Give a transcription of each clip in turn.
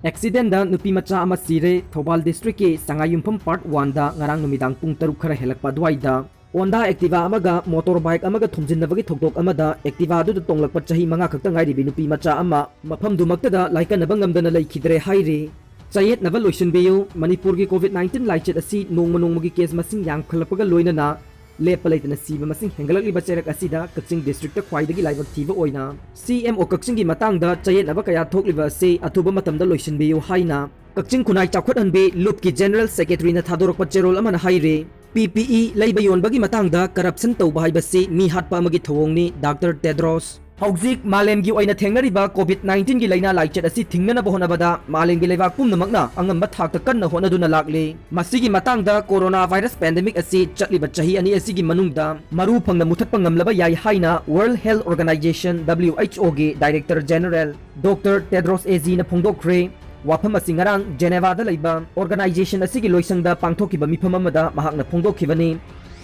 accident नुपी मचा अमा सिरे थौबाल डिस्ट्रिक्ट के संगायुमफम पार्ट 1 दा ngarang numidang pung 3 खरा हेलकपा दुवाइदा ओंदा एक्टिवा अमगा मोटर बाइक अमगा थुमजिनबगी थोकदोक अमदा एक्टिवा दु तोंगलकपा चही मंगा खक्ता ngairibi nupi macha ama mafam दुमक्तदा लाइकनबा ngamdana लेखिद्रे हाइरे चयेत नबल लोइसनबेयु मणिपुर की कोविड-19 लाइचेट असि नोंगमनोंगगी केस मसिंग यांखलपगा लोइनना लेप लेतना सीबा मसिंग हेंगलकलिबा चेरक असिदा कक्चिंग डिस्ट्रिक्ट ख्वाइदगी लाइबक थीबा ओइना सीएमओ कक्चिंग की मतंगदा चयेत नबा कया थोकलिबा से अथुबा मतमदा लोइसनबेयु हाइना कक्चिंग खुनाई चाखुतहनबे लुप की जनरल सेक्रेटरी ना थादोरकपा चेरोल अमना हाइरे PPE लैबा योनबगी मतंगदा करप्शन तौबा हाइबसे मी हाटपा अमगी थवोंगनी डॉक्टर टेड्रोस हौजिक मालेमगी ओइना थेंगनरिबा कोविड-19 की लाइना लाइचेट असि थिंगनबा होनबदा मालेमगी लेबा पुमनमकना अंगम्बा थाकता कन्ना होनदुना लागले मसिगी मतंगदा कोरोना वायरस पेंडेमिक असि चटलिबा चही अनि असिगी मनुंगदा मरु फंगना मुथतपा ngamlaba याई हाइना वर्ल्ड हेल्थ ऑर्गेनाइजेशन WHO गे डायरेक्टर जनरल डॉक्टर टेड्रोस एजी ना फोंदोखरे वाफम असि ngarang जेनेवा दा लैबा ऑर्गेनाइजेशन असिगी लोइसंगदा पांगथोकिबा मिफम अमदा महाकना फोंदोखिबनी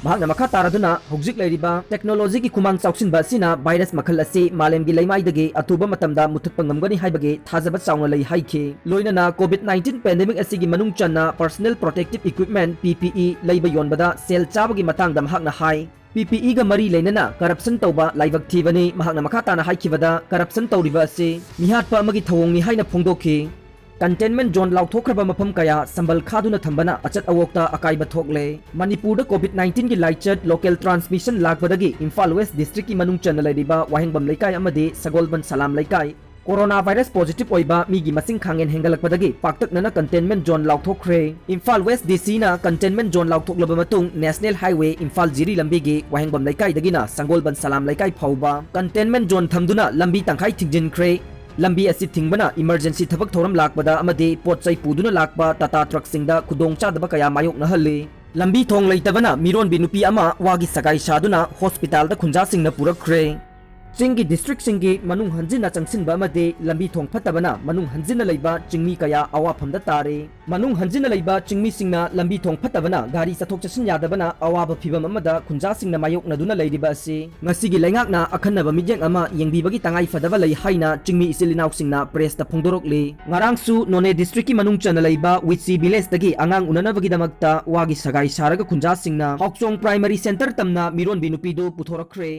महाकना मखा तारदुना हौजिक लैरिबा टेक्नोलॉजी की खुमांग चाउसिनबा असिना वायरस मखल असि मालेमगी लैमाइदगे अथुबा मतमदा मुथतपा ngamgani हाइबगे थाजबा चाउना लै हाइखे लोइनना कोविड-19 पेंडेमिक असिगी मनुंग चन्ना पर्सनल प्रोटेक्टिव इक्विपमेंट PPE लैबा योनबदा सेल चाबगी मतंगदा महाकना हाइ PPE गा मरी लेनना करप्शन तौबा लाइबक थीबनी महाकना मखा ताना हाइखिबदा करप्शन तौरिबा असि मिहाटपा अमगी थवोंगनी हाइना फोंदोखि कंटेनमेंट जोन लाउथोखरबा मफम कया संबल खादुना थंबना अचत अवोक्ता अकाइबा थोकले मणिपुर कोविड-19 की लाइचट लोकल ट्रांसमिशन लाकबदगी इम्फाल वेस्ट डिस्ट्रिक्ट की मनुंग चन लैरिबा वाहेंगबम लैकाय अमदे Sagolband Salam Leikai corona virus positive ओइबा मीगी मसिंग खांगेन हेंगलकबदगी पाक्तकनना कंटेनमेंट जोन लाउथोखरे इम्फाल वेस्ट DC ना कंटेनमेंट जोन लाउथोकलबा मतुंग नेशनल हाईवे इम्फाल जिरी लंबीगी वाहेंगबम लैकायदगिना संगोलबन सलाम लैकाय फौबा कंटेनमेंट जोन थमदुना लंबी तंखाई थिंगजिनख्रे लंबी असि थिंगबना इमरजेंसी थबक थोरम लाकबदा अमदे पोटचै पुदुना लाकबा टाटा ट्रक सिंगदा खुदोंग चादबा कया मायोकनहल्ले लंबी थोंग लैतबना मिरोनबी नुपी अमा वागी सगाई सादुना हॉस्पिटल दा खुंजासिंगना पुरखरे चिंगी डिस्ट्रिक्ट सिंगी मनुंग हंजिना चंगसिनबा अमदे लंबी थोंग फतबना मनुंग हंजिना लैबा चिंगमी कया अवाफमदा तारे मनुंग हंजिना लैबा चिंगमी सिंगना लंबी थोंग फतबना गाड़ी चथोक चसिन यादबना अवाबा फिबम अमदा खुंजासिंगना मायोकनदुना लैरिबा असि ngasigi laingakna akhanaba mijeng ama yengbibagi tangai fadaba lei haina chingmi isilinau singna press ta phongdorokle ngarangsu none district ki manung chana leiba witsi village dagi angang unanabagi damakta wagi sagai saraga khunjasingna hokchong primary center tamna mironbi nupi do puthorakre